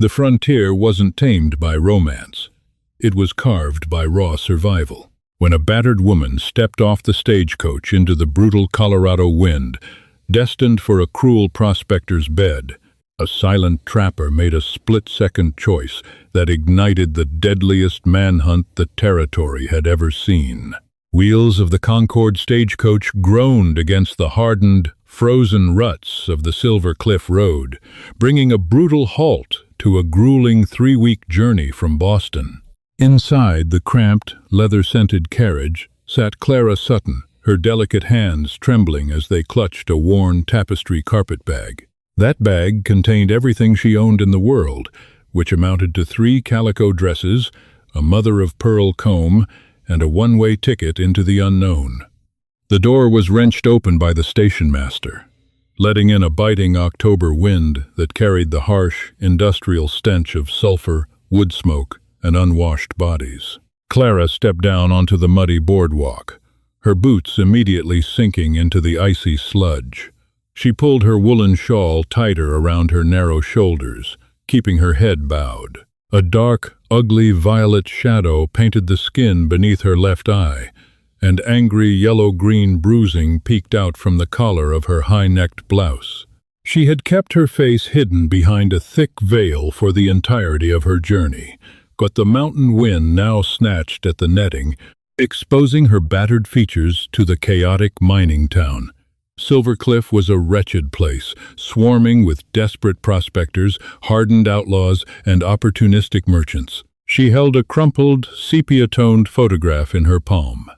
The frontier wasn't tamed by romance. It was carved by raw survival. When a battered woman stepped off the stagecoach into the brutal Colorado wind, destined for a cruel prospector's bed, a silent trapper made a split-second choice that ignited the deadliest manhunt the territory had ever seen. Wheels of the Concord stagecoach groaned against the hardened, frozen ruts of the Silver Cliff Road, bringing a brutal halt to a grueling 3-week journey from Boston. Inside the cramped, leather-scented carriage sat Clara Sutton, her delicate hands trembling as they clutched a worn tapestry carpet bag. That bag contained everything she owned in the world, which amounted to 3 calico dresses, a mother-of-pearl comb, and a one-way ticket into the unknown. The door was wrenched open by the station master, letting in a biting October wind that carried the harsh, industrial stench of sulfur, wood smoke, and unwashed bodies. Clara stepped down onto the muddy boardwalk, her boots immediately sinking into the icy sludge. She pulled her woolen shawl tighter around her narrow shoulders, keeping her head bowed. A dark, ugly violet shadow painted the skin beneath her left eye, and angry yellow-green bruising peeked out from the collar of her high-necked blouse. She had kept her face hidden behind a thick veil for the entirety of her journey, but the mountain wind now snatched at the netting, exposing her battered features to the chaotic mining town. Silver Cliff was a wretched place, swarming with desperate prospectors, hardened outlaws, and opportunistic merchants. She held a crumpled, sepia-toned photograph in her palm.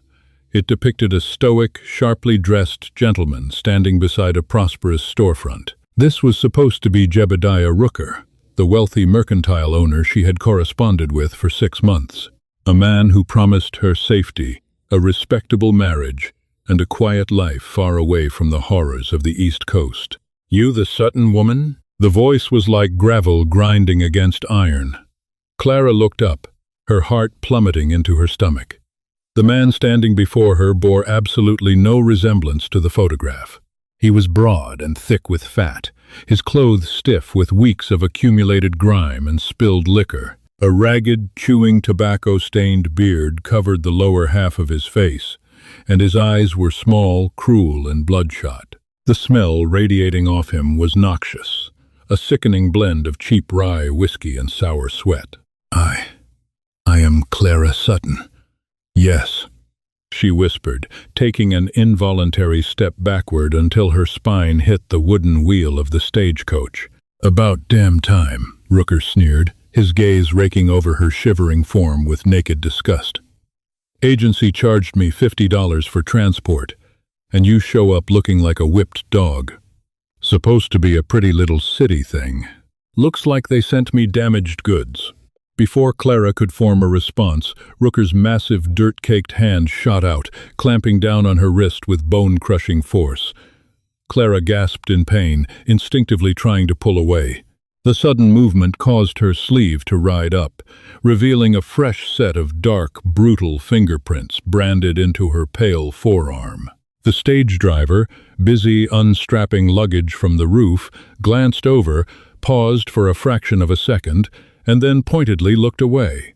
It depicted a stoic, sharply dressed gentleman standing beside a prosperous storefront. This was supposed to be Jebediah Rooker, the wealthy mercantile owner she had corresponded with for 6 months. A man who promised her safety, a respectable marriage, and a quiet life far away from the horrors of the East Coast. "You the Sutton woman?" The voice was like gravel grinding against iron. Clara looked up, her heart plummeting into her stomach. The man standing before her bore absolutely no resemblance to the photograph. He was broad and thick with fat, his clothes stiff with weeks of accumulated grime and spilled liquor. A ragged, chewing tobacco-stained beard covered the lower half of his face, and his eyes were small, cruel, and bloodshot. The smell radiating off him was noxious, a sickening blend of cheap rye whiskey and sour sweat. I am Clara Sutton." "Yes," she whispered, taking an involuntary step backward until her spine hit the wooden wheel of the stagecoach. "About damn time," Rooker sneered, his gaze raking over her shivering form with naked disgust. "Agency charged me $50 for transport, and you show up looking like a whipped dog. Supposed to be a pretty little city thing. Looks like they sent me damaged goods." Before Clara could form a response, Rooker's massive, dirt-caked hand shot out, clamping down on her wrist with bone-crushing force. Clara gasped in pain, instinctively trying to pull away. The sudden movement caused her sleeve to ride up, revealing a fresh set of dark, brutal fingerprints branded into her pale forearm. The stage driver, busy unstrapping luggage from the roof, glanced over, paused for a fraction of a second, and then pointedly looked away.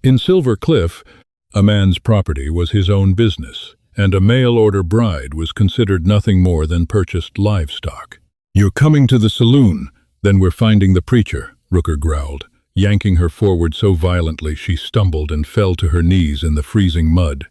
In Silver Cliff, a man's property was his own business, and a mail-order bride was considered nothing more than purchased livestock. "You're coming to the saloon, then we're finding the preacher," Rooker growled, yanking her forward so violently she stumbled and fell to her knees in the freezing mud.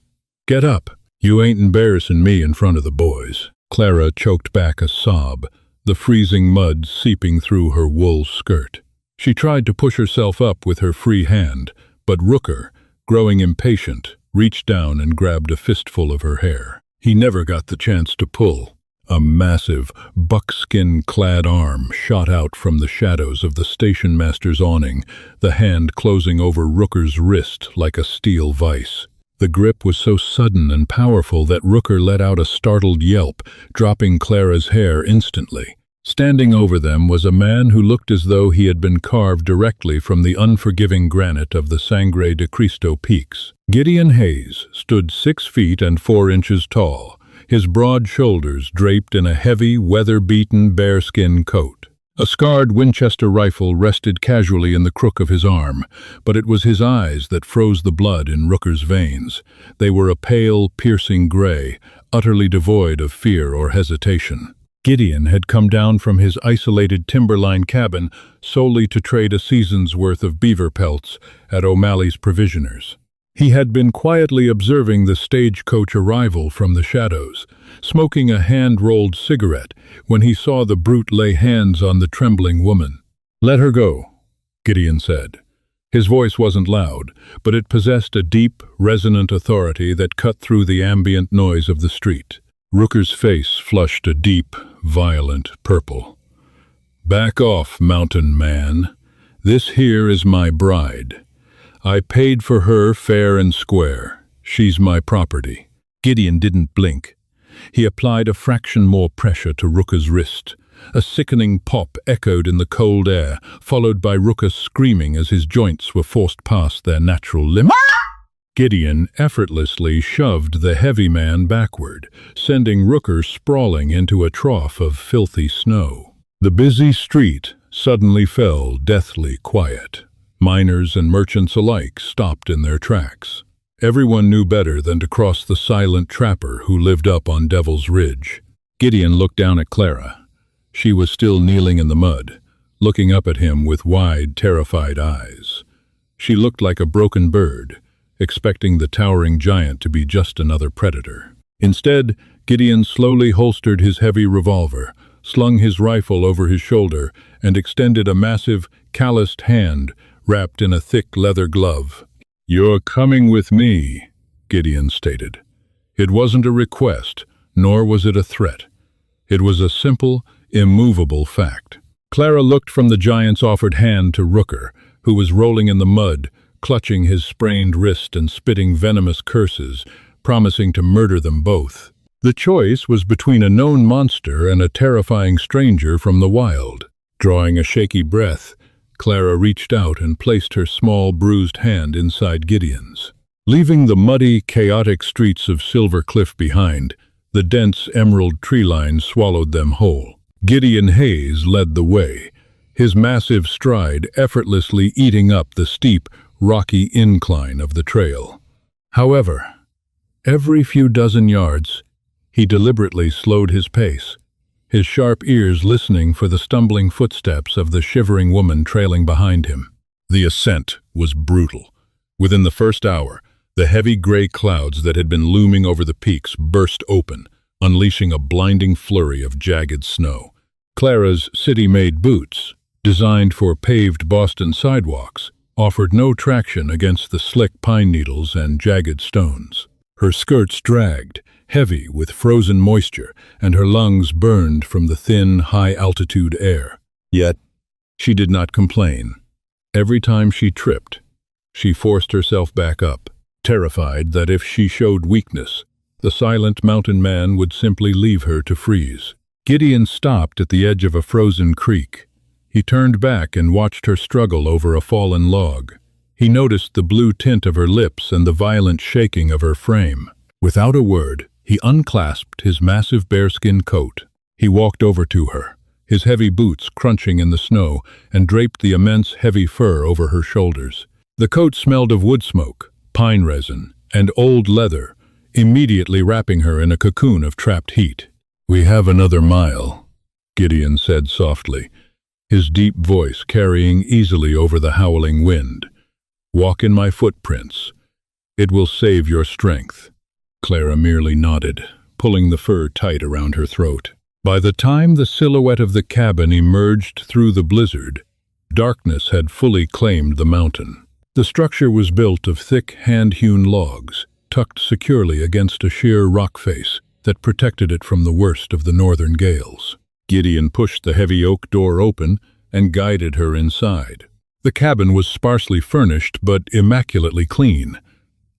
"Get up. You ain't embarrassing me in front of the boys." Clara choked back a sob, the freezing mud seeping through her wool skirt. She tried to push herself up with her free hand, but Rooker, growing impatient, reached down and grabbed a fistful of her hair. He never got the chance to pull. A massive, buckskin-clad arm shot out from the shadows of the station master's awning, the hand closing over Rooker's wrist like a steel vise. The grip was so sudden and powerful that Rooker let out a startled yelp, dropping Clara's hair instantly. Standing over them was a man who looked as though he had been carved directly from the unforgiving granite of the Sangre de Cristo peaks. Gideon Hayes stood 6 feet and 4 inches tall, his broad shoulders draped in a heavy, weather-beaten bearskin coat. A scarred Winchester rifle rested casually in the crook of his arm, but it was his eyes that froze the blood in Rooker's veins. They were a pale, piercing gray, utterly devoid of fear or hesitation. Gideon had come down from his isolated timberline cabin solely to trade a season's worth of beaver pelts at O'Malley's provisioners. He had been quietly observing the stagecoach arrival from the shadows, smoking a hand-rolled cigarette when he saw the brute lay hands on the trembling woman. "Let her go," Gideon said. His voice wasn't loud, but it possessed a deep, resonant authority that cut through the ambient noise of the street. Rooker's face flushed a deep, violent purple. "Back off, mountain man. This here is my bride. I paid for her fair and square. She's my property." Gideon didn't blink. He applied a fraction more pressure to Rooker's wrist. A sickening pop echoed in the cold air, followed by Rooker screaming as his joints were forced past their natural limit. Gideon effortlessly shoved the heavy man backward, sending Rooker sprawling into a trough of filthy snow. The busy street suddenly fell deathly quiet. Miners and merchants alike stopped in their tracks. Everyone knew better than to cross the silent trapper who lived up on Devil's Ridge. Gideon looked down at Clara. She was still kneeling in the mud, looking up at him with wide, terrified eyes. She looked like a broken bird, expecting the towering giant to be just another predator. Instead, Gideon slowly holstered his heavy revolver, slung his rifle over his shoulder, and extended a massive, calloused hand wrapped in a thick leather glove. "You're coming with me," Gideon stated. It wasn't a request, nor was it a threat. It was a simple, immovable fact. Clara looked from the giant's offered hand to Rooker, who was rolling in the mud, clutching his sprained wrist and spitting venomous curses, promising to murder them both. The choice was between a known monster and a terrifying stranger from the wild. Drawing a shaky breath, Clara reached out and placed her small, bruised hand inside Gideon's. Leaving the muddy, chaotic streets of Silver Cliff behind, the dense emerald tree line swallowed them whole. Gideon Hayes led the way, his massive stride effortlessly eating up the steep, rocky incline of the trail. However, every few dozen yards, he deliberately slowed his pace, his sharp ears listening for the stumbling footsteps of the shivering woman trailing behind him. The ascent was brutal. Within the first hour, the heavy gray clouds that had been looming over the peaks burst open, unleashing a blinding flurry of jagged snow. Clara's city-made boots, designed for paved Boston sidewalks, offered no traction against the slick pine needles and jagged stones. Her skirts dragged, heavy with frozen moisture, and her lungs burned from the thin, high-altitude air. Yet, she did not complain. Every time she tripped, she forced herself back up, terrified that if she showed weakness, the silent mountain man would simply leave her to freeze. Gideon stopped at the edge of a frozen creek. He turned back and watched her struggle over a fallen log. He noticed the blue tint of her lips and the violent shaking of her frame. Without a word, he unclasped his massive bearskin coat. He walked over to her, his heavy boots crunching in the snow, and draped the immense heavy fur over her shoulders. The coat smelled of wood smoke, pine resin, and old leather, immediately wrapping her in a cocoon of trapped heat. "We have another mile," Gideon said softly, his deep voice carrying easily over the howling wind. "Walk in my footprints. It will save your strength." Clara merely nodded, pulling the fur tight around her throat. By the time the silhouette of the cabin emerged through the blizzard, darkness had fully claimed the mountain. The structure was built of thick, hand-hewn logs, tucked securely against a sheer rock face that protected it from the worst of the northern gales. Gideon pushed the heavy oak door open and guided her inside. The cabin was sparsely furnished but immaculately clean.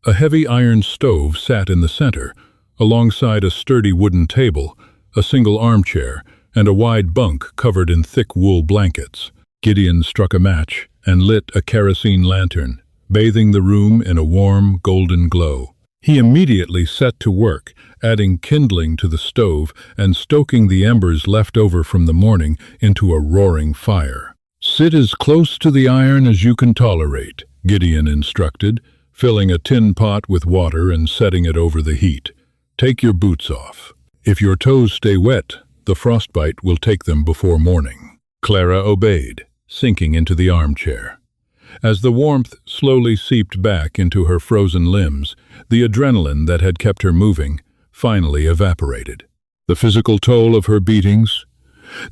A heavy iron stove sat in the center, alongside a sturdy wooden table, a single armchair, and a wide bunk covered in thick wool blankets. Gideon struck a match and lit a kerosene lantern, bathing the room in a warm, golden glow. He immediately set to work, adding kindling to the stove and stoking the embers left over from the morning into a roaring fire. "Sit as close to the iron as you can tolerate," Gideon instructed, filling a tin pot with water and setting it over the heat. "Take your boots off. If your toes stay wet, the frostbite will take them before morning." Clara obeyed, sinking into the armchair. As the warmth slowly seeped back into her frozen limbs, the adrenaline that had kept her moving finally evaporated. The physical toll of her beatings,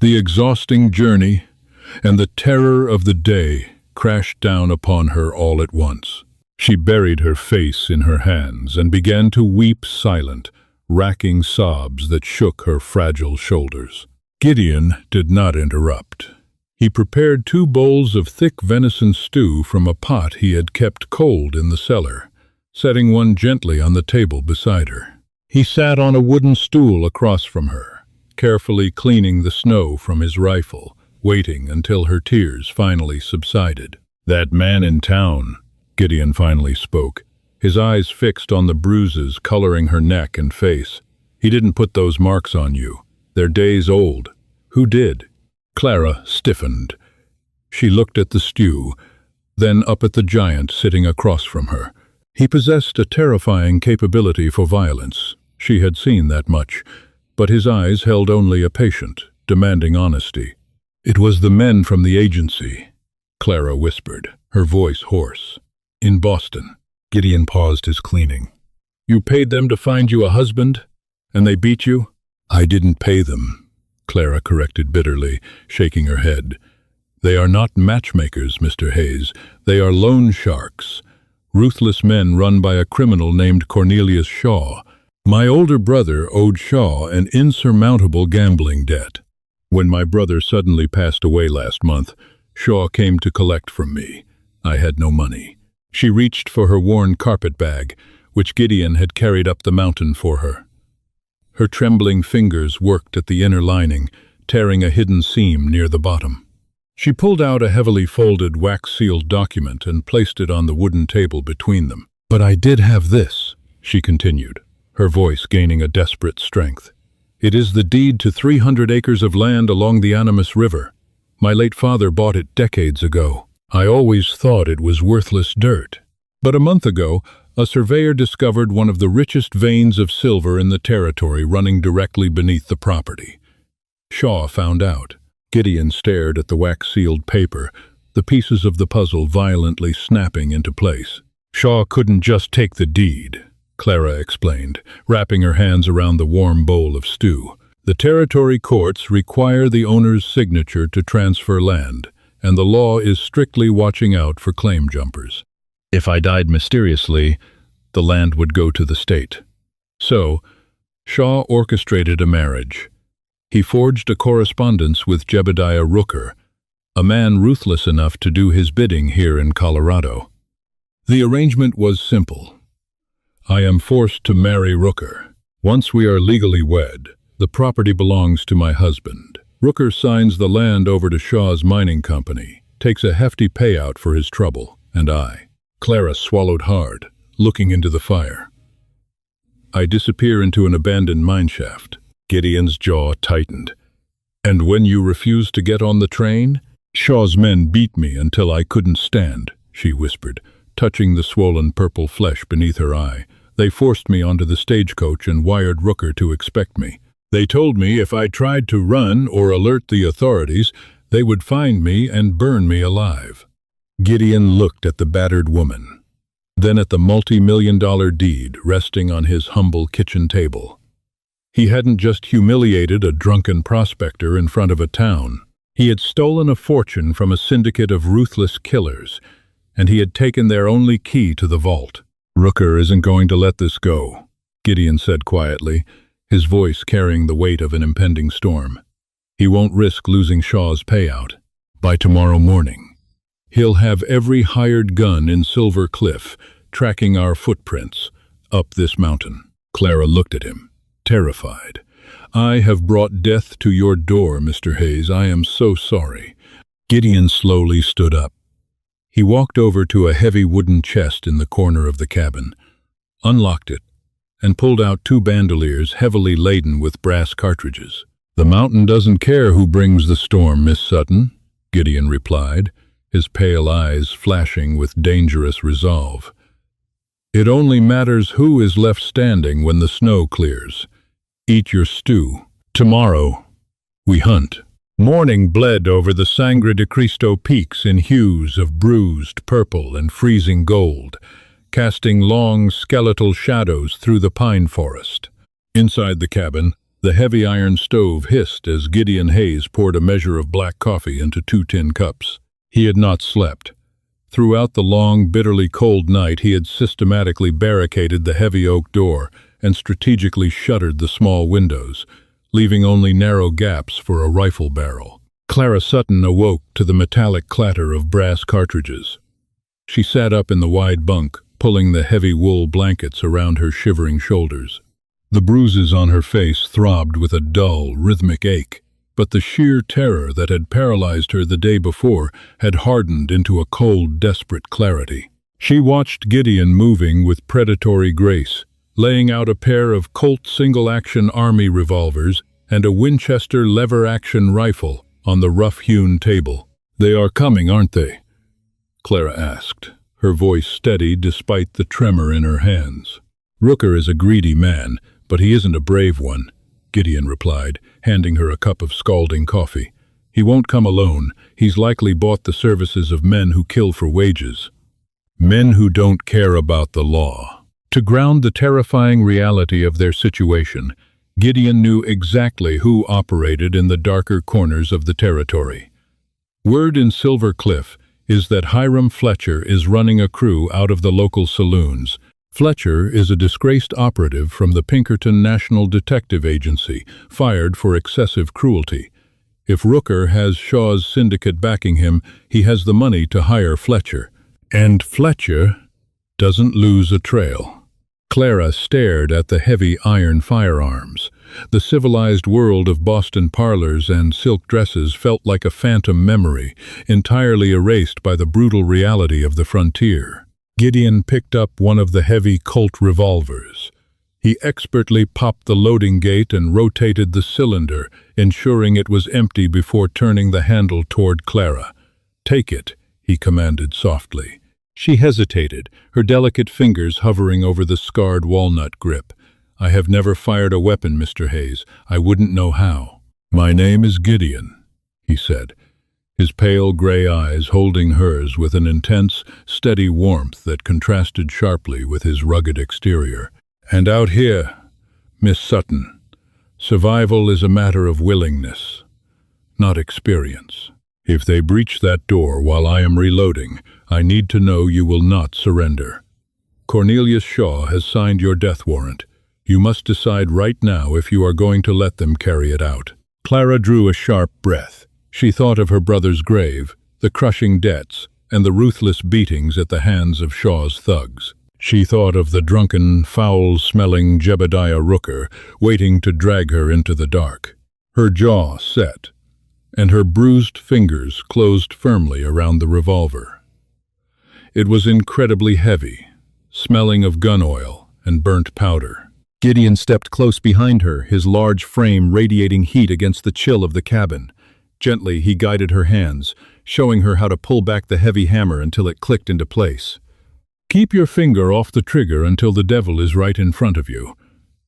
the exhausting journey, and the terror of the day crashed down upon her all at once. She buried her face in her hands and began to weep silent, racking sobs that shook her fragile shoulders. Gideon did not interrupt. He prepared 2 bowls of thick venison stew from a pot he had kept cold in the cellar, setting one gently on the table beside her. He sat on a wooden stool across from her, carefully cleaning the snow from his rifle, waiting until her tears finally subsided. "That man in town," Gideon finally spoke, his eyes fixed on the bruises coloring her neck and face. "He didn't put those marks on you. They're days old. Who did?" Clara stiffened. She looked at the stew, then up at the giant sitting across from her. He possessed a terrifying capability for violence. She had seen that much, but his eyes held only a patient, demanding honesty. "It was the men from the agency," Clara whispered, her voice hoarse. "In Boston." Gideon paused his cleaning. "You paid them to find you a husband, and they beat you?" "I didn't pay them," Clara corrected bitterly, shaking her head. "They are not matchmakers, Mr. Hayes. They are loan sharks, ruthless men run by a criminal named Cornelius Shaw. My older brother owed Shaw an insurmountable gambling debt. When my brother suddenly passed away last month, Shaw came to collect from me. I had no money." She reached for her worn carpet bag, which Gideon had carried up the mountain for her. Her trembling fingers worked at the inner lining, tearing a hidden seam near the bottom. She pulled out a heavily folded, wax-sealed document and placed it on the wooden table between them. "But I did have this," she continued, her voice gaining a desperate strength. "It is the deed to 300 acres of land along the Animas River. My late father bought it decades ago. I always thought it was worthless dirt. But a month ago, a surveyor discovered one of the richest veins of silver in the territory running directly beneath the property. Shaw found out." Gideon stared at the wax-sealed paper, the pieces of the puzzle violently snapping into place. "Shaw couldn't just take the deed," Clara explained, wrapping her hands around the warm bowl of stew. "The territory courts require the owner's signature to transfer land, and the law is strictly watching out for claim jumpers. If I died mysteriously, the land would go to the state. So, Shaw orchestrated a marriage. He forged a correspondence with Jebediah Rooker, a man ruthless enough to do his bidding here in Colorado. The arrangement was simple. I am forced to marry Rooker. Once we are legally wed, the property belongs to my husband. Rooker signs the land over to Shaw's mining company, takes a hefty payout for his trouble, and I." Clara swallowed hard, looking into the fire. "I disappear into an abandoned mineshaft." Gideon's jaw tightened. "And when you refused to get on the train, Shaw's men beat me until I couldn't stand," she whispered, touching the swollen purple flesh beneath her eye. "They forced me onto the stagecoach and wired Rooker to expect me. They told me if I tried to run or alert the authorities, they would find me and burn me alive." Gideon looked at the battered woman, then at the multi-million-dollar deed resting on his humble kitchen table. He hadn't just humiliated a drunken prospector in front of a town. He had stolen a fortune from a syndicate of ruthless killers, and he had taken their only key to the vault. "Rooker isn't going to let this go," Gideon said quietly, his voice carrying the weight of an impending storm. "He won't risk losing Shaw's payout. By tomorrow morning, he'll have every hired gun in Silver Cliff tracking our footprints up this mountain." Clara looked at him, terrified. "I have brought death to your door, Mr. Hayes. I am so sorry." Gideon slowly stood up. He walked over to a heavy wooden chest in the corner of the cabin. unlocked it, and pulled out 2 bandoliers heavily laden with brass cartridges. "The mountain doesn't care who brings the storm, Miss Sutton," Gideon replied, his pale eyes flashing with dangerous resolve. "It only matters who is left standing when the snow clears. Eat your stew. Tomorrow, we hunt." Morning bled over the Sangre de Cristo peaks in hues of bruised purple and freezing gold, casting long skeletal shadows through the pine forest. Inside the cabin, the heavy iron stove hissed as Gideon Hayes poured a measure of black coffee into 2 tin cups. He had not slept. Throughout the long, bitterly cold night, he had systematically barricaded the heavy oak door and strategically shuttered the small windows, leaving only narrow gaps for a rifle barrel. Clara Sutton awoke to the metallic clatter of brass cartridges. She sat up in the wide bunk, pulling the heavy wool blankets around her shivering shoulders. The bruises on her face throbbed with a dull, rhythmic ache, but the sheer terror that had paralyzed her the day before had hardened into a cold, desperate clarity. She watched Gideon moving with predatory grace, laying out a pair of Colt single-action army revolvers and a Winchester lever-action rifle on the rough-hewn table. "They are coming, aren't they?" Clara asked, her voice steady despite the tremor in her hands. "Rooker is a greedy man, but he isn't a brave one," Gideon replied, handing her a cup of scalding coffee. "He won't come alone. He's likely bought the services of men who kill for wages. Men who don't care about the law." To ground the terrifying reality of their situation, Gideon knew exactly who operated in the darker corners of the territory. Word in Silver Cliff is that Hiram Fletcher is running a crew out of the local saloons. Fletcher is a disgraced operative from the Pinkerton National Detective Agency, fired for excessive cruelty. If Rooker has Shaw's syndicate backing him, he has the money to hire Fletcher. And Fletcher doesn't lose a trail. Clara stared at the heavy iron firearms. The civilized world of Boston parlors and silk dresses felt like a phantom memory, entirely erased by the brutal reality of the frontier. Gideon picked up one of the heavy Colt revolvers. He expertly popped the loading gate and rotated the cylinder, ensuring it was empty before turning the handle toward Clara. "Take it," he commanded softly. She hesitated, her delicate fingers hovering over the scarred walnut grip. "I have never fired a weapon, Mr. Hayes. I wouldn't know how." "My name is Gideon," he said, his pale gray eyes holding hers with an intense, steady warmth that contrasted sharply with his rugged exterior. "And out here, Miss Sutton, survival is a matter of willingness, not experience. If they breach that door while I am reloading, I need to know you will not surrender. Cornelius Shaw has signed your death warrant. You must decide right now if you are going to let them carry it out." Clara drew a sharp breath. She thought of her brother's grave, the crushing debts, and the ruthless beatings at the hands of Shaw's thugs. She thought of the drunken, foul-smelling Jebediah Rooker waiting to drag her into the dark. Her jaw set, and her bruised fingers closed firmly around the revolver. It was incredibly heavy, smelling of gun oil and burnt powder. Gideon stepped close behind her, his large frame radiating heat against the chill of the cabin. Gently, he guided her hands, showing her how to pull back the heavy hammer until it clicked into place. "Keep your finger off the trigger until the devil is right in front of you.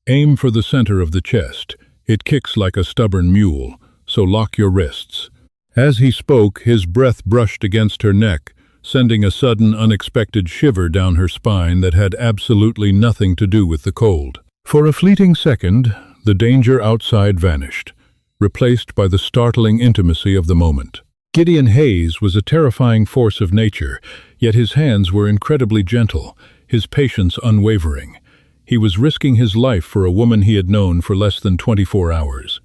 Aim for the center of the chest. It kicks like a stubborn mule, so lock your wrists." As he spoke, his breath brushed against her neck, sending a sudden, unexpected shiver down her spine that had absolutely nothing to do with the cold. For a fleeting second, the danger outside vanished, replaced by the startling intimacy of the moment. Gideon Hayes was a terrifying force of nature, yet his hands were incredibly gentle, his patience unwavering. He was risking his life for a woman he had known for less than 24 hours.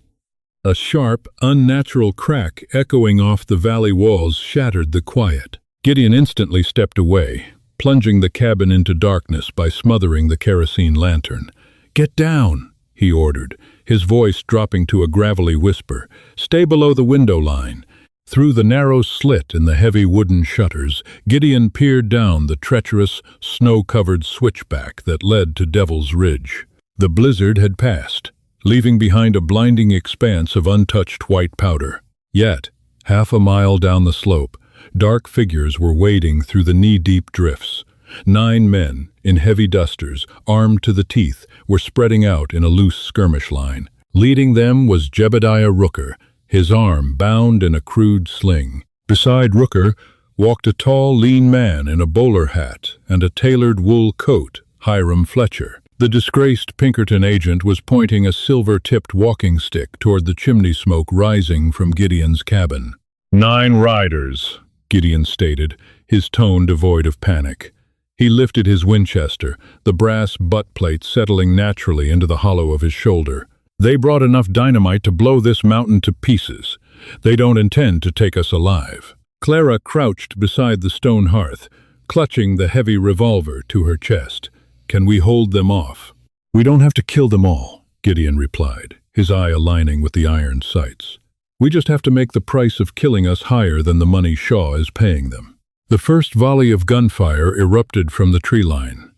A sharp, unnatural crack echoing off the valley walls shattered the quiet. Gideon instantly stepped away, plunging the cabin into darkness by smothering the kerosene lantern. "Get down," he ordered, his voice dropping to a gravelly whisper. "Stay below the window line." Through the narrow slit in the heavy wooden shutters, Gideon peered down the treacherous, snow-covered switchback that led to Devil's Ridge. The blizzard had passed, leaving behind a blinding expanse of untouched white powder. Yet, half a mile down the slope, dark figures were wading through the knee-deep drifts. 9 men, in heavy dusters, armed to the teeth, were spreading out in a loose skirmish line. Leading them was Jebediah Rooker, his arm bound in a crude sling. Beside Rooker walked a tall, lean man in a bowler hat and a tailored wool coat, Hiram Fletcher. The disgraced Pinkerton agent was pointing a silver-tipped walking stick toward the chimney smoke rising from Gideon's cabin. 9 riders, Gideon stated, his tone devoid of panic. He lifted his Winchester, the brass butt plate settling naturally into the hollow of his shoulder. They brought enough dynamite to blow this mountain to pieces. They don't intend to take us alive. Clara crouched beside the stone hearth, clutching the heavy revolver to her chest. Can we hold them off? We don't have to kill them all, Gideon replied, his eye aligning with the iron sights. We just have to make the price of killing us higher than the money Shaw is paying them. The first volley of gunfire erupted from the tree line.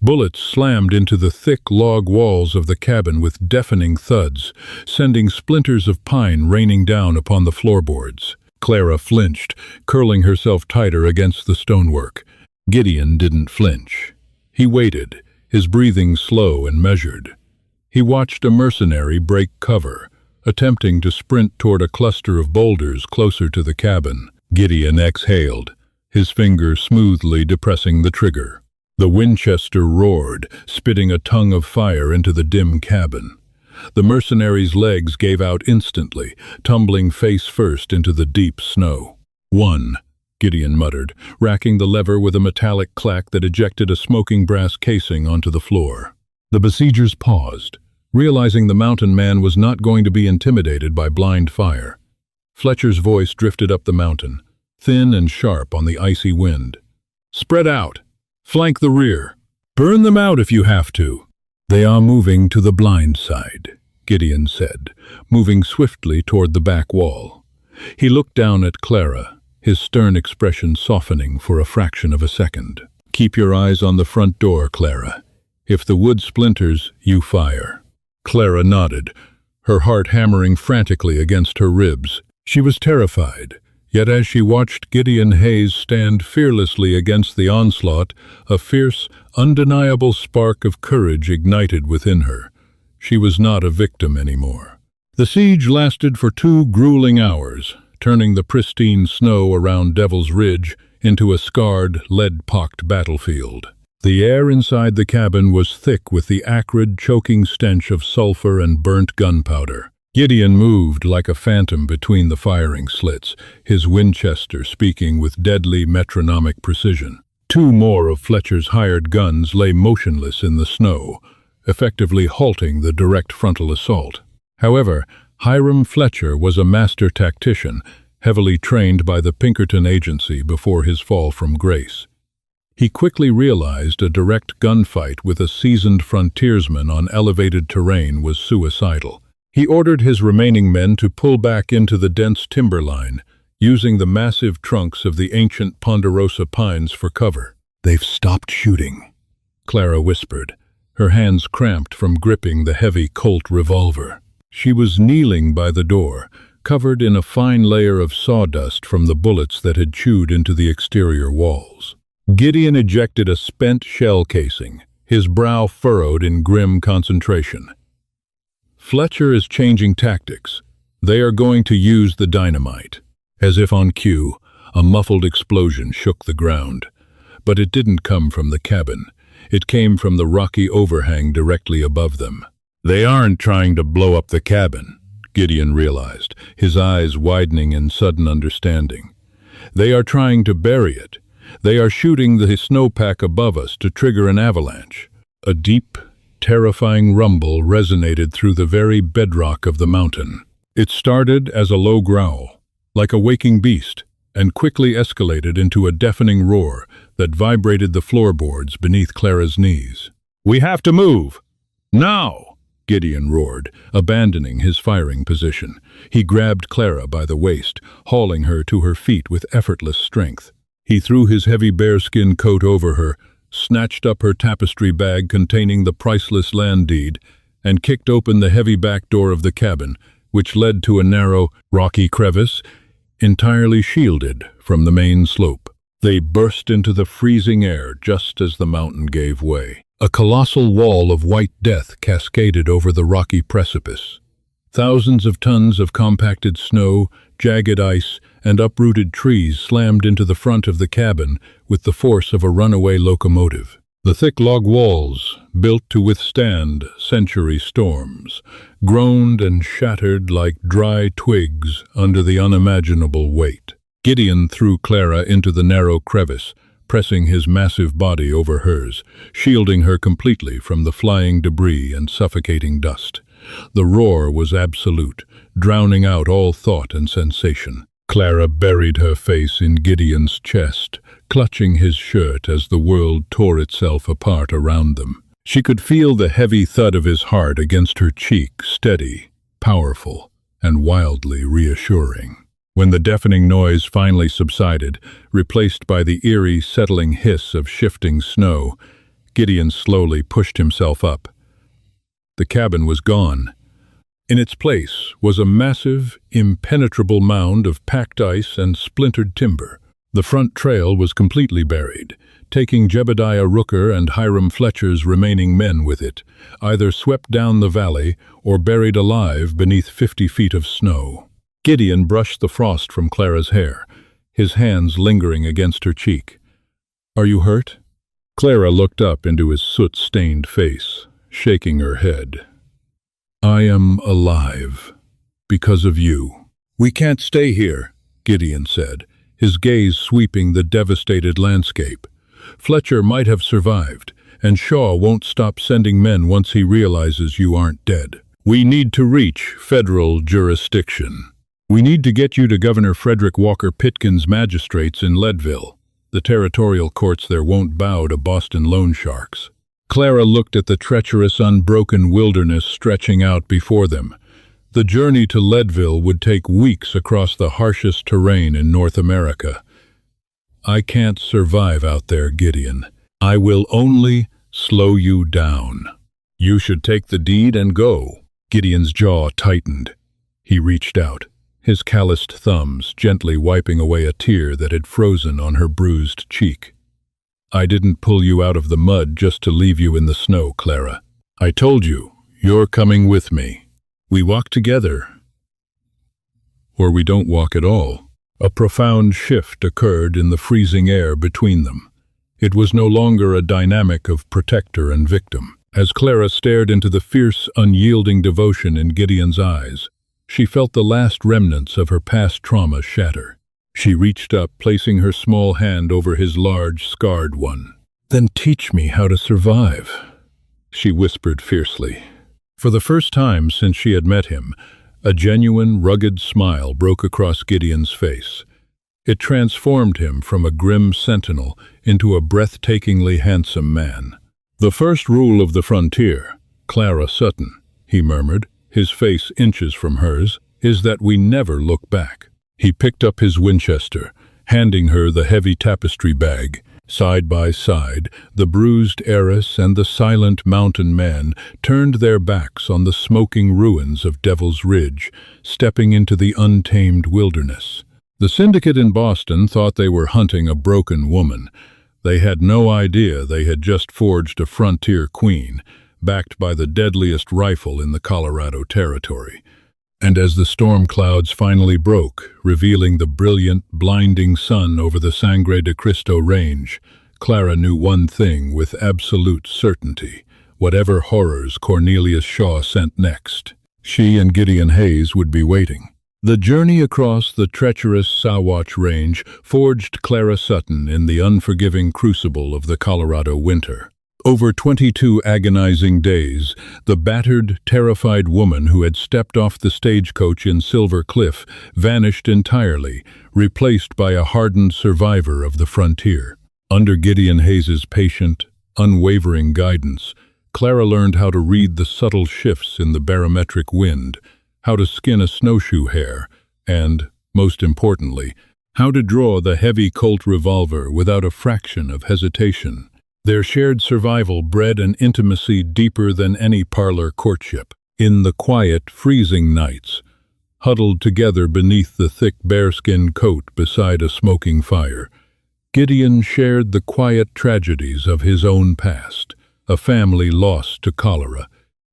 Bullets slammed into the thick log walls of the cabin with deafening thuds, sending splinters of pine raining down upon the floorboards. Clara flinched, curling herself tighter against the stonework. Gideon didn't flinch. He waited, his breathing slow and measured. He watched a mercenary break cover, attempting to sprint toward a cluster of boulders closer to the cabin. Gideon exhaled, his finger smoothly depressing the trigger. The Winchester roared, spitting a tongue of fire into the dim cabin. The mercenary's legs gave out instantly, tumbling face first into the deep snow. 1, Gideon muttered, racking the lever with a metallic clack that ejected a smoking brass casing onto the floor. The besiegers paused, realizing the mountain man was not going to be intimidated by blind fire. Fletcher's voice drifted up the mountain, thin and sharp on the icy wind. Spread out! Flank the rear. Burn them out if you have to. They are moving to the blind side, Gideon said, moving swiftly toward the back wall. He looked down at Clara, his stern expression softening for a fraction of a second. Keep your eyes on the front door, Clara. If the wood splinters, you fire. Clara nodded, her heart hammering frantically against her ribs. She was terrified. Yet as she watched Gideon Hayes stand fearlessly against the onslaught, a fierce, undeniable spark of courage ignited within her. She was not a victim anymore. The siege lasted for 2 grueling hours, turning the pristine snow around Devil's Ridge into a scarred, lead-pocked battlefield. The air inside the cabin was thick with the acrid, choking stench of sulfur and burnt gunpowder. Gideon moved like a phantom between the firing slits, his Winchester speaking with deadly metronomic precision. 2 more of Fletcher's hired guns lay motionless in the snow, effectively halting the direct frontal assault. However, Hiram Fletcher was a master tactician, heavily trained by the Pinkerton agency before his fall from grace. He quickly realized a direct gunfight with a seasoned frontiersman on elevated terrain was suicidal. He ordered his remaining men to pull back into the dense timber line, using the massive trunks of the ancient ponderosa pines for cover. "They've stopped shooting," Clara whispered, her hands cramped from gripping the heavy Colt revolver. She was kneeling by the door, covered in a fine layer of sawdust from the bullets that had chewed into the exterior walls. Gideon ejected a spent shell casing, his brow furrowed in grim concentration. "Fletcher is changing tactics. They are going to use the dynamite." As if on cue, a muffled explosion shook the ground. But it didn't come from the cabin. It came from the rocky overhang directly above them. "They aren't trying to blow up the cabin," Gideon realized, his eyes widening in sudden understanding. "They are trying to bury it. They are shooting the snowpack above us to trigger an avalanche." A deep, terrifying rumble resonated through the very bedrock of the mountain. It started as a low growl, like a waking beast, and quickly escalated into a deafening roar that vibrated the floorboards beneath Clara's knees. "We have to move! Now!" Gideon roared, abandoning his firing position. He grabbed Clara by the waist, hauling her to her feet with effortless strength. He threw his heavy bearskin coat over her, snatched up her tapestry bag containing the priceless land deed, and kicked open the heavy back door of the cabin, which led to a narrow, rocky crevice, entirely shielded from the main slope. They burst into the freezing air just as the mountain gave way. A colossal wall of white death cascaded over the rocky precipice. Thousands of tons of compacted snow, jagged ice, and uprooted trees slammed into the front of the cabin with the force of a runaway locomotive. The thick log walls, built to withstand century storms, groaned and shattered like dry twigs under the unimaginable weight. Gideon threw Clara into the narrow crevice, pressing his massive body over hers, shielding her completely from the flying debris and suffocating dust. The roar was absolute, drowning out all thought and sensation. Clara buried her face in Gideon's chest, clutching his shirt as the world tore itself apart around them. She could feel the heavy thud of his heart against her cheek, steady, powerful, and wildly reassuring. When the deafening noise finally subsided, replaced by the eerie, settling hiss of shifting snow, Gideon slowly pushed himself up. The cabin was gone. In its place was a massive, impenetrable mound of packed ice and splintered timber. The front trail was completely buried, taking Jebediah Rooker and Hiram Fletcher's remaining men with it, either swept down the valley or buried alive beneath 50 feet of snow. Gideon brushed the frost from Clara's hair, his hands lingering against her cheek. "Are you hurt?" Clara looked up into his soot-stained face, shaking her head. "I am alive, because of you." "We can't stay here," Gideon said, his gaze sweeping the devastated landscape. "Fletcher might have survived, and Shaw won't stop sending men once he realizes you aren't dead. We need to reach federal jurisdiction. We need to get you to Governor Frederick Walker Pitkin's magistrates in Leadville. The territorial courts there won't bow to Boston loan sharks." Clara looked at the treacherous, unbroken wilderness stretching out before them. The journey to Leadville would take weeks across the harshest terrain in North America. "I can't survive out there, Gideon. I will only slow you down. You should take the deed and go." Gideon's jaw tightened. He reached out, his calloused thumbs gently wiping away a tear that had frozen on her bruised cheek. "I didn't pull you out of the mud just to leave you in the snow, Clara. I told you, you're coming with me. We walk together, or we don't walk at all." A profound shift occurred in the freezing air between them. It was no longer a dynamic of protector and victim. As Clara stared into the fierce, unyielding devotion in Gideon's eyes, she felt the last remnants of her past trauma shatter. She reached up, placing her small hand over his large, scarred one. "Then teach me how to survive," she whispered fiercely. For the first time since she had met him, a genuine, rugged smile broke across Gideon's face. It transformed him from a grim sentinel into a breathtakingly handsome man. "The first rule of the frontier, Clara Sutton," he murmured, his face inches from hers, "is that we never look back." He picked up his Winchester, handing her the heavy tapestry bag. Side by side, the bruised heiress and the silent mountain man turned their backs on the smoking ruins of Devil's Ridge, stepping into the untamed wilderness. The syndicate in Boston thought they were hunting a broken woman. They had no idea they had just forged a frontier queen, backed by the deadliest rifle in the Colorado Territory. And as the storm clouds finally broke, revealing the brilliant, blinding sun over the Sangre de Cristo Range, Clara knew one thing with absolute certainty: whatever horrors Cornelius Shaw sent next, she and Gideon Hayes would be waiting. The journey across the treacherous Sawatch Range forged Clara Sutton in the unforgiving crucible of the Colorado winter. Over 22 agonizing days, the battered, terrified woman who had stepped off the stagecoach in Silver Cliff vanished entirely, replaced by a hardened survivor of the frontier. Under Gideon Hayes's patient, unwavering guidance, Clara learned how to read the subtle shifts in the barometric wind, how to skin a snowshoe hare, and, most importantly, how to draw the heavy Colt revolver without a fraction of hesitation. Their shared survival bred an intimacy deeper than any parlor courtship. In the quiet, freezing nights, huddled together beneath the thick bearskin coat beside a smoking fire, Gideon shared the quiet tragedies of his own past, a family lost to cholera,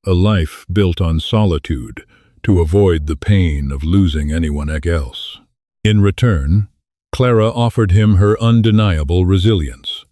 a life built on solitude to avoid the pain of losing anyone else. In return, Clara offered him her undeniable resilience.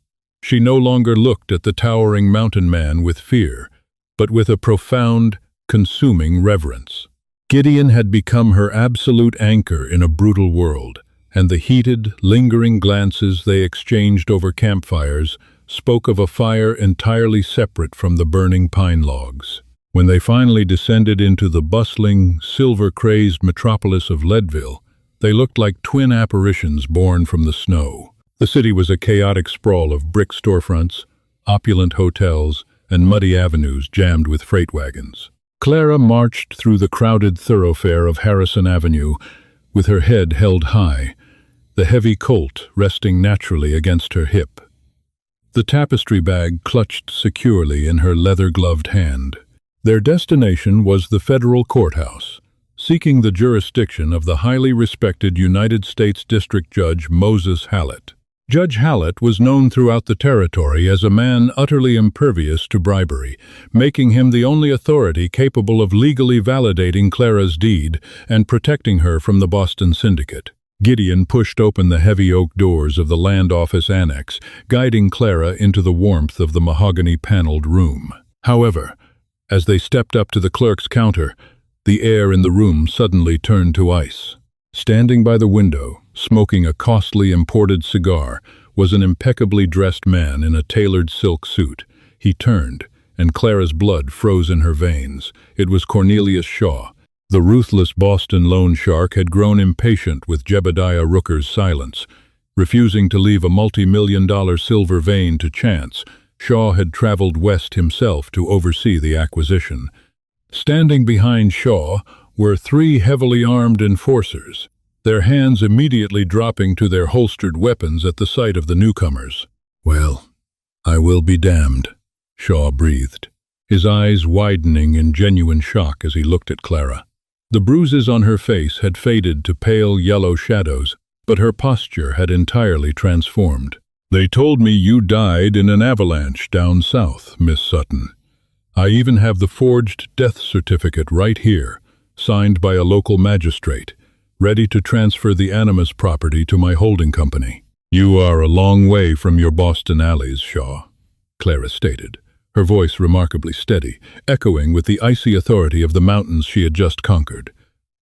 She no longer looked at the towering mountain man with fear, but with a profound, consuming reverence. Gideon had become her absolute anchor in a brutal world, and the heated, lingering glances they exchanged over campfires spoke of a fire entirely separate from the burning pine logs. When they finally descended into the bustling, silver-crazed metropolis of Leadville, they looked like twin apparitions born from the snow. The city was a chaotic sprawl of brick storefronts, opulent hotels, and muddy avenues jammed with freight wagons. Clara marched through the crowded thoroughfare of Harrison Avenue with her head held high, the heavy Colt resting naturally against her hip. The tapestry bag clutched securely in her leather-gloved hand. Their destination was the federal courthouse, seeking the jurisdiction of the highly respected United States District Judge Moses Hallett. Judge Hallett was known throughout the territory as a man utterly impervious to bribery, making him the only authority capable of legally validating Clara's deed and protecting her from the Boston Syndicate. Gideon pushed open the heavy oak doors of the land office annex, guiding Clara into the warmth of the mahogany-paneled room. However, as they stepped up to the clerk's counter, the air in the room suddenly turned to ice. Standing by the window, smoking a costly imported cigar, was an impeccably dressed man in a tailored silk suit. He turned, and Clara's blood froze in her veins. It was Cornelius Shaw. The ruthless Boston loan shark had grown impatient with Jebediah Rooker's silence. Refusing to leave a multi-million-dollar silver vein to chance, Shaw had traveled west himself to oversee the acquisition. Standing behind Shaw were three heavily armed enforcers, their hands immediately dropping to their holstered weapons at the sight of the newcomers. "Well, I will be damned," Shaw breathed, his eyes widening in genuine shock as he looked at Clara. The bruises on her face had faded to pale yellow shadows, but her posture had entirely transformed. "They told me you died in an avalanche down south, Miss Sutton. I even have the forged death certificate right here, signed by a local magistrate, ready to transfer the Animus property to my holding company." "You are a long way from your Boston alleys, Shaw," Clara stated, her voice remarkably steady, echoing with the icy authority of the mountains she had just conquered.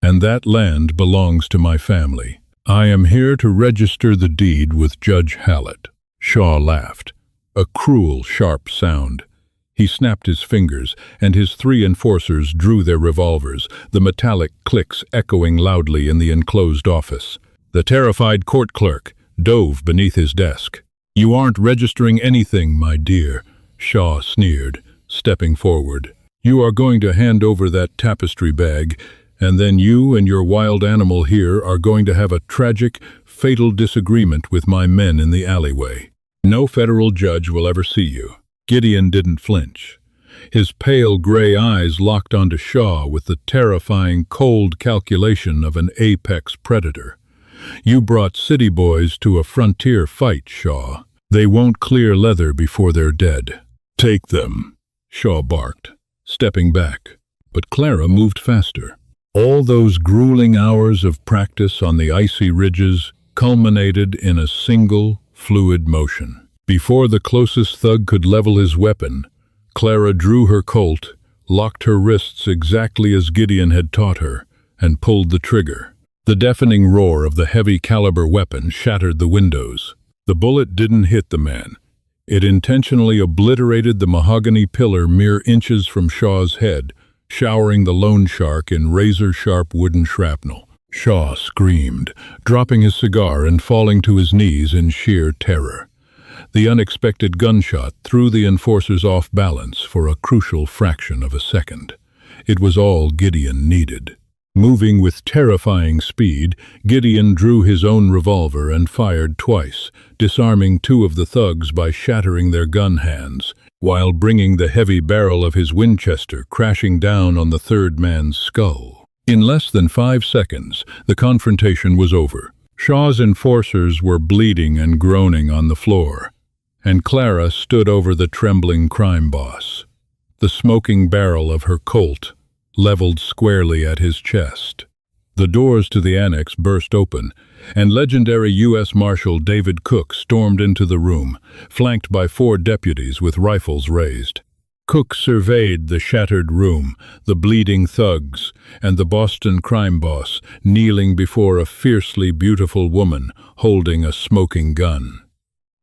"And that land belongs to my family. I am here to register the deed with Judge Hallett." Shaw laughed, a cruel, sharp sound. He snapped his fingers, and his three enforcers drew their revolvers, the metallic clicks echoing loudly in the enclosed office. The terrified court clerk dove beneath his desk. "You aren't registering anything, my dear," Shaw sneered, stepping forward. "You are going to hand over that tapestry bag, and then you and your wild animal here are going to have a tragic, fatal disagreement with my men in the alleyway. No federal judge will ever see you." Gideon didn't flinch. His pale gray eyes locked onto Shaw with the terrifying, cold calculation of an apex predator. "You brought city boys to a frontier fight, Shaw. They won't clear leather before they're dead. Take them," Shaw barked, stepping back. But Clara moved faster. All those grueling hours of practice on the icy ridges culminated in a single, fluid motion. Before the closest thug could level his weapon, Clara drew her Colt, locked her wrists exactly as Gideon had taught her, and pulled the trigger. The deafening roar of the heavy-caliber weapon shattered the windows. The bullet didn't hit the man. It intentionally obliterated the mahogany pillar mere inches from Shaw's head, showering the loan shark in razor-sharp wooden shrapnel. Shaw screamed, dropping his cigar and falling to his knees in sheer terror. The unexpected gunshot threw the enforcers off balance for a crucial fraction of a second. It was all Gideon needed. Moving with terrifying speed, Gideon drew his own revolver and fired twice, disarming two of the thugs by shattering their gun hands, while bringing the heavy barrel of his Winchester crashing down on the third man's skull. In less than 5 seconds, the confrontation was over. Shaw's enforcers were bleeding and groaning on the floor, and Clara stood over the trembling crime boss, the smoking barrel of her Colt leveled squarely at his chest. The doors to the annex burst open, and legendary U.S. Marshal David Cook stormed into the room, flanked by 4 deputies with rifles raised. Cook surveyed the shattered room, the bleeding thugs, and the Boston crime boss kneeling before a fiercely beautiful woman holding a smoking gun.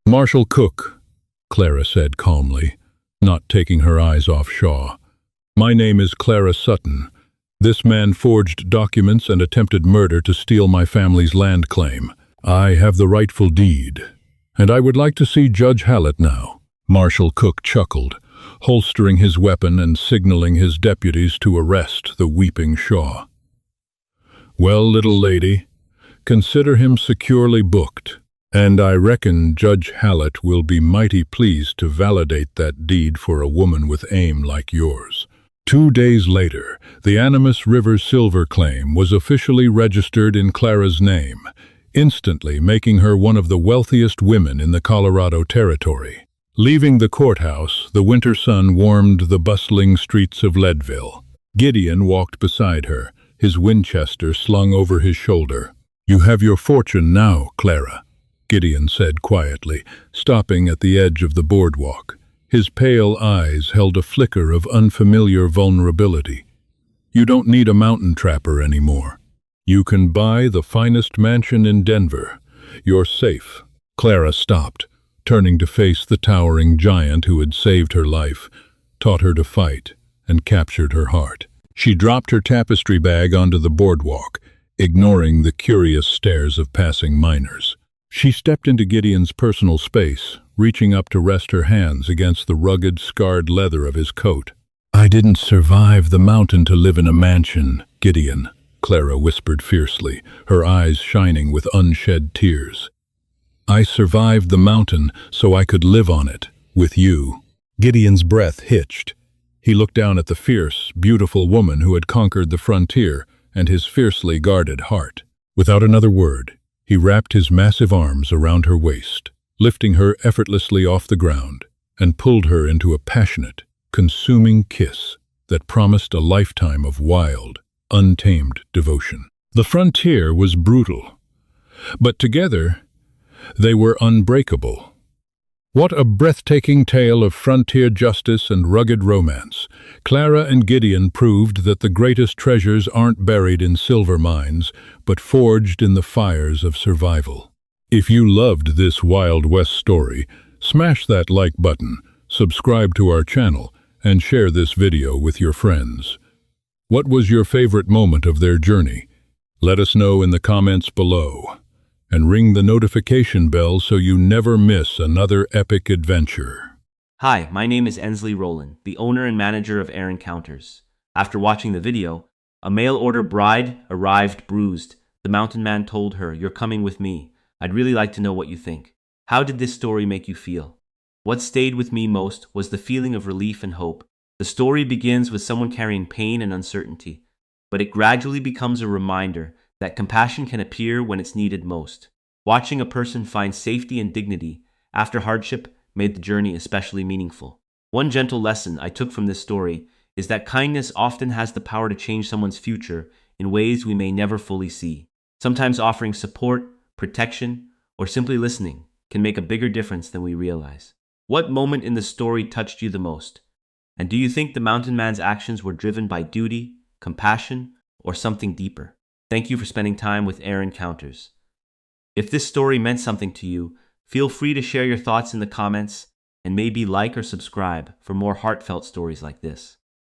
"Marshal Cook," Clara said calmly, not taking her eyes off Shaw. "My name is Clara Sutton. This man forged documents and attempted murder to steal my family's land claim. I have the rightful deed, and I would like to see Judge Hallett now." Marshal Cook chuckled, holstering his weapon and signaling his deputies to arrest the weeping Shaw. "Well, little lady, consider him securely booked, and I reckon Judge Hallett will be mighty pleased to validate that deed for a woman with aim like yours." 2 days later, the Animas River silver claim was officially registered in Clara's name, instantly making her one of the wealthiest women in the Colorado Territory. Leaving the courthouse, the winter sun warmed the bustling streets of Leadville. Gideon walked beside her, his Winchester slung over his shoulder. "You have your fortune now, Clara," Gideon said quietly, stopping at the edge of the boardwalk. His pale eyes held a flicker of unfamiliar vulnerability. "You don't need a mountain trapper anymore. You can buy the finest mansion in Denver. You're safe." Clara stopped, turning to face the towering giant who had saved her life, taught her to fight, and captured her heart. She dropped her tapestry bag onto the boardwalk, ignoring the curious stares of passing miners. She stepped into Gideon's personal space, reaching up to rest her hands against the rugged, scarred leather of his coat. "I didn't survive the mountain to live in a mansion, Gideon," Clara whispered fiercely, her eyes shining with unshed tears. "I survived the mountain so I could live on it, with you." Gideon's breath hitched. He looked down at the fierce, beautiful woman who had conquered the frontier and his fiercely guarded heart. Without another word, he wrapped his massive arms around her waist, lifting her effortlessly off the ground, and pulled her into a passionate, consuming kiss that promised a lifetime of wild, untamed devotion. The frontier was brutal, but together they were unbreakable. What a breathtaking tale of frontier justice and rugged romance. Clara and Gideon proved that the greatest treasures aren't buried in silver mines, but forged in the fires of survival. If you loved this Wild West story, smash that like button, subscribe to our channel, and share this video with your friends. What was your favorite moment of their journey? Let us know in the comments below. And ring the notification bell so you never miss another epic adventure. Hi, my name is Ensley Rowland, the owner and manager of Air Encounters. After watching the video, a mail-order bride arrived bruised. The mountain man told her, "You're coming with me. I'd really like to know what you think." How did this story make you feel? What stayed with me most was the feeling of relief and hope. The story begins with someone carrying pain and uncertainty, but it gradually becomes a reminder that compassion can appear when it's needed most. Watching a person find safety and dignity after hardship made the journey especially meaningful. One gentle lesson I took from this story is that kindness often has the power to change someone's future in ways we may never fully see. Sometimes offering support, protection, or simply listening can make a bigger difference than we realize. What moment in the story touched you the most? And do you think the mountain man's actions were driven by duty, compassion, or something deeper? Thank you for spending time with Air Encounters. If this story meant something to you, feel free to share your thoughts in the comments and maybe like or subscribe for more heartfelt stories like this.